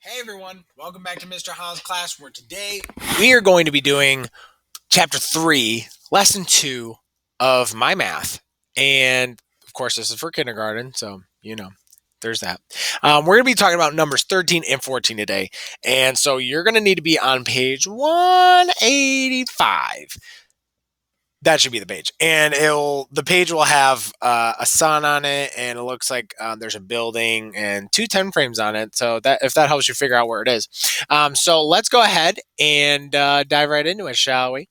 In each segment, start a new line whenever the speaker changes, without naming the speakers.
Hey everyone, welcome back to Mr. Holland's class where today we are going to be doing chapter 3, lesson 2 of my math. And of course, this is for kindergarten, so there's that. We're going to be talking about numbers 13 and 14 today. And so you're going to need to be on page 185. That should be the page, and the page will have a sun on it, and it looks like there's a building and 2 10 frames on it. So that if that helps you figure out where it is, so let's go ahead and dive right into it, shall we?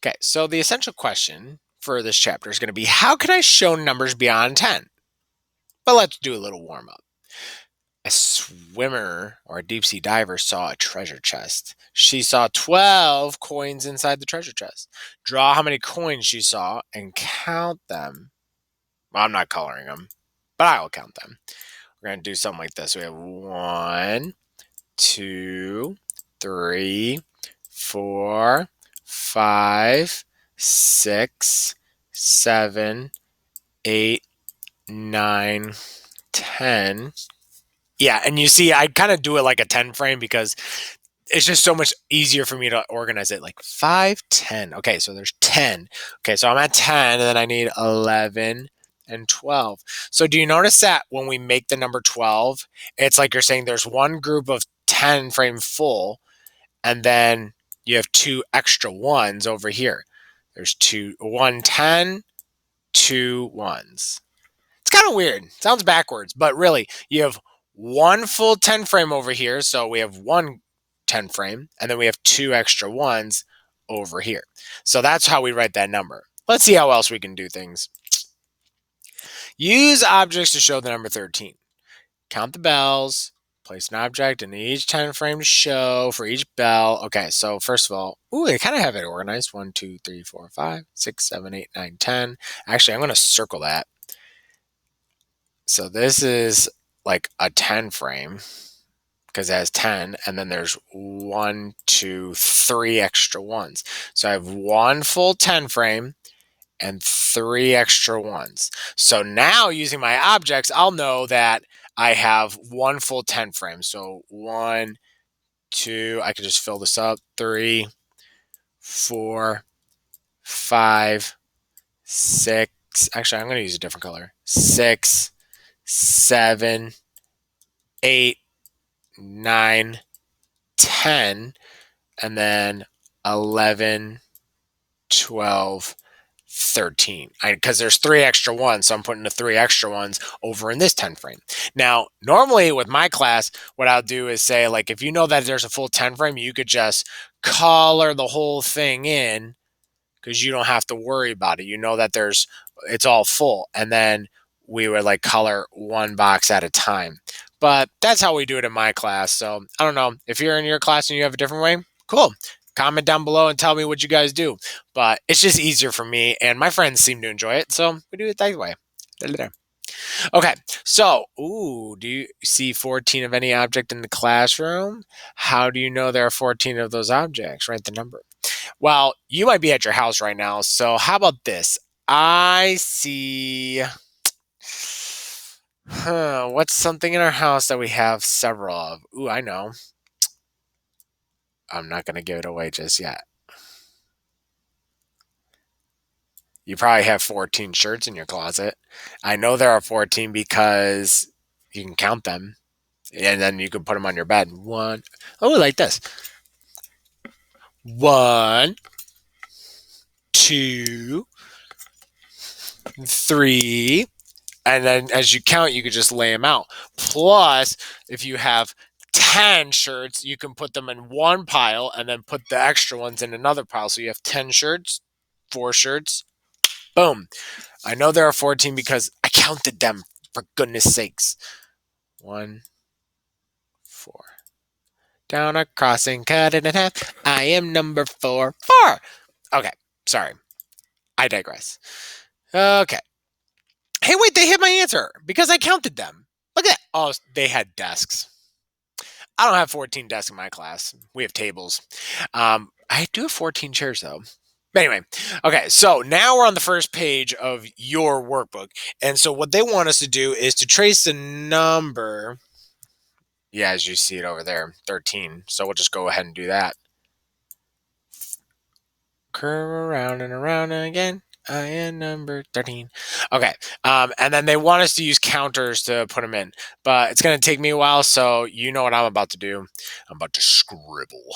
Okay. So the essential question for this chapter is going to be how can I show numbers beyond 10? But let's do a little warm up. A swimmer or a deep sea diver saw a treasure chest. She saw 12 coins inside the treasure chest. Draw how many coins she saw and count them. Well, I'm not coloring them, but I will count them. We're going to do something like this. We have 1, 2, 3, 4, 5, 6, 7, 8, 9, 10. Yeah, and you see, I kind of do it like a 10 frame because it's just so much easier for me to organize it. Like 5, 10. Okay, so there's 10. Okay, so I'm at 10, and then I need 11 and 12. So do you notice that when we make the number 12, it's like you're saying there's one group of 10 frame full, and then you have 2 extra ones over here. There's 1 10, 2 ones. It's kind of weird. Sounds backwards, but really, you have one full 10 frame over here. So we have 1 10 frame, and then we have 2 extra ones over here. So that's how we write that number. Let's see how else we can do things. Use objects to show the number 13. Count the bells. Place an object in each 10 frame to show for each bell. Okay, so first of all, they kind of have it organized. 1, 2, 3, 4, 5, 6, 7, 8, 9, 10. Actually, I'm going to circle that. So this is like a 10 frame because it has 10, and then there's 1, 2, 3 extra ones. So I have 1 full 10 frame and 3 extra ones. So now using my objects, I'll know that I have 1 full 10 frame. So 1, 2, I can just fill this up. 3, 4, 5, 6. Actually, I'm going to use a different color. 6, 7, 8, 9, 10, and then 11, 12, 13. Because there's 3 extra ones, so I'm putting the 3 extra ones over in this 10 frame. Now, normally with my class, what I'll do is say, like, if you know that there's a full 10 frame, you could just color the whole thing in because you don't have to worry about it. You know that it's all full, and then we would like color 1 box at a time. But that's how we do it in my class. So I don't know if you're in your class and you have a different way. Cool. Comment down below and tell me what you guys do. But it's just easier for me, and my friends seem to enjoy it, so we do it that way. Okay, so, do you see 14 of any object in the classroom? How do you know there are 14 of those objects? Write the number. Well, you might be at your house right now, so how about this? I see... what's something in our house that we have several of? I know. I'm not going to give it away just yet. You probably have 14 shirts in your closet. I know there are 14 because you can count them, and then you can put them on your bed. Like this. 1, 2, 3, and then as you count, you could just lay them out. Plus, if you have 10 shirts, you can put them in one pile and then put the extra ones in another pile. So you have 10 shirts, 4 shirts. Boom. I know there are 14 because I counted them, for goodness sakes. 1, 4. Down a crossing, cut it in half. I am number 4. 4. Okay, sorry. I digress. Okay. Hey, wait, they hit my answer because I counted them. Look at that. Oh, they had desks. I don't have 14 desks in my class. We have tables. I do have 14 chairs, though. But anyway, okay, so now we're on the first page of your workbook. And so what they want us to do is to trace the number Yeah, as you see it over there, 13. So we'll just go ahead and do that. Curve around and around again. I am number 13. Okay. And then they want us to use counters to put them in, but it's going to take me a while. So you know what I'm about to do. I'm about to scribble.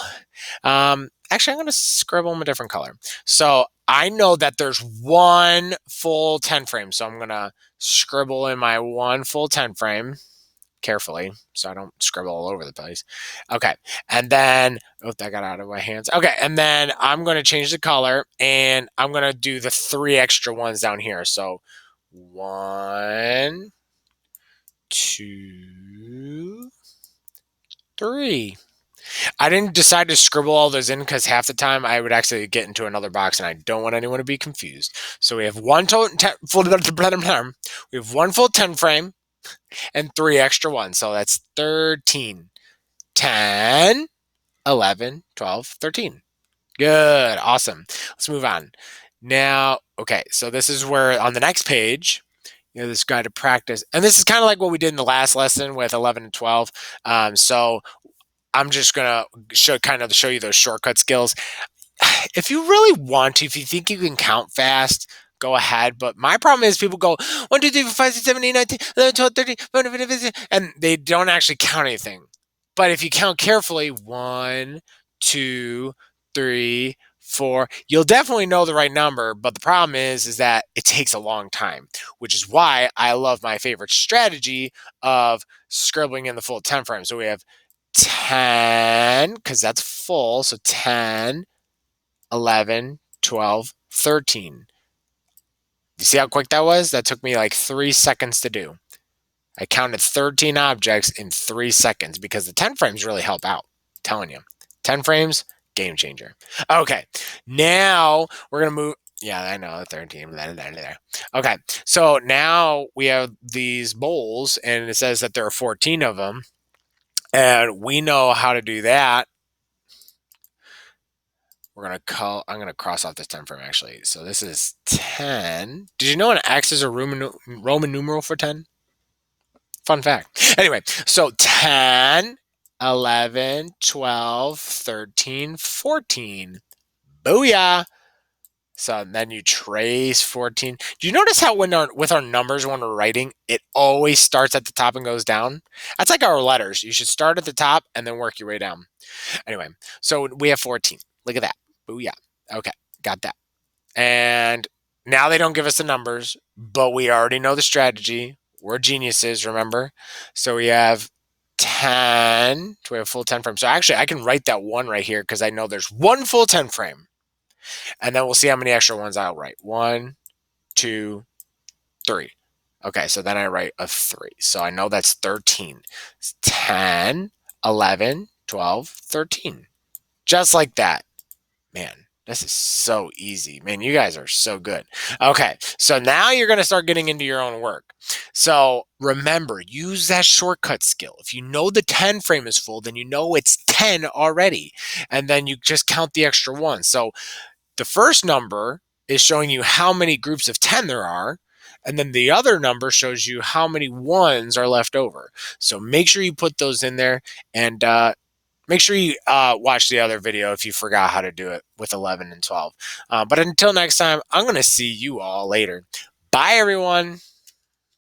Actually, I'm going to scribble them a different color. So I know that there's one full 10 frame. So I'm going to scribble in my one full 10 frame carefully so I don't scribble all over the place. Okay. And then, oh, that got out of my hands. Okay. And then I'm going to change the color and I'm going to do the 3 extra ones down here. So 1, 2, 3. I didn't decide to scribble all those in because half the time I would actually get into another box and I don't want anyone to be confused. So we have one full, we have one full 10 frame and 3 extra ones. So that's 13. 10, 11, 12, 13. Good. Awesome. Let's move on. Now, okay, so this is where on the next page, this guide to practice. And this is kind of like what we did in the last lesson with 11 and 12. So I'm just going to show you those shortcut skills. If you really want to, if you think you can count fast, go ahead. But my problem is people go 1, 2, 3, 4, 5, 6, 7, 8, 9, 10, 11, 12, 13, 14, 15, 16, and they don't actually count anything. But if you count carefully, 1, 2, 3, 4, you'll definitely know the right number. But the problem is that it takes a long time, which is why I love my favorite strategy of scribbling in the full 10 frame. So we have 10, because that's full. So 10, 11, 12, 13. You see how quick that was? That took me like 3 seconds to do. I counted 13 objects in 3 seconds because the 10 frames really help out. I'm telling you. 10 frames, game changer. Okay, now we're going to move. Yeah, I know, 13. Okay, so now we have these bowls, and it says that there are 14 of them. And we know how to do that. I'm gonna cross off this 10 frame actually. So this is 10. Did you know an X is a Roman numeral for 10? Fun fact. Anyway, so 10, 11, 12, 13, 14. Booyah! So then you trace 14. Do you notice how with our numbers when we're writing, it always starts at the top and goes down? That's like our letters. You should start at the top and then work your way down. Anyway, so we have 14. Look at that. Booyah. Okay, got that. And now they don't give us the numbers, but we already know the strategy. We're geniuses, remember? So we have 10. We have full 10 frame. So actually, I can write that 1 right here because I know there's one full 10 frame. And then we'll see how many extra ones I'll write. 1, 2, 3. Okay, so then I write a 3. So I know that's 13. It's 10, 11, 12, 13. Just like that. Man, this is so easy. Man, you guys are so good. Okay, so now you're going to start getting into your own work. So remember, use that shortcut skill. If you know the 10 frame is full, then you know it's 10 already. And then you just count the extra ones. So the first number is showing you how many groups of 10 there are. And then the other number shows you how many ones are left over. So make sure you put those in there and make sure you watch the other video if you forgot how to do it with 11 and 12. But until next time, I'm going to see you all later. Bye, everyone.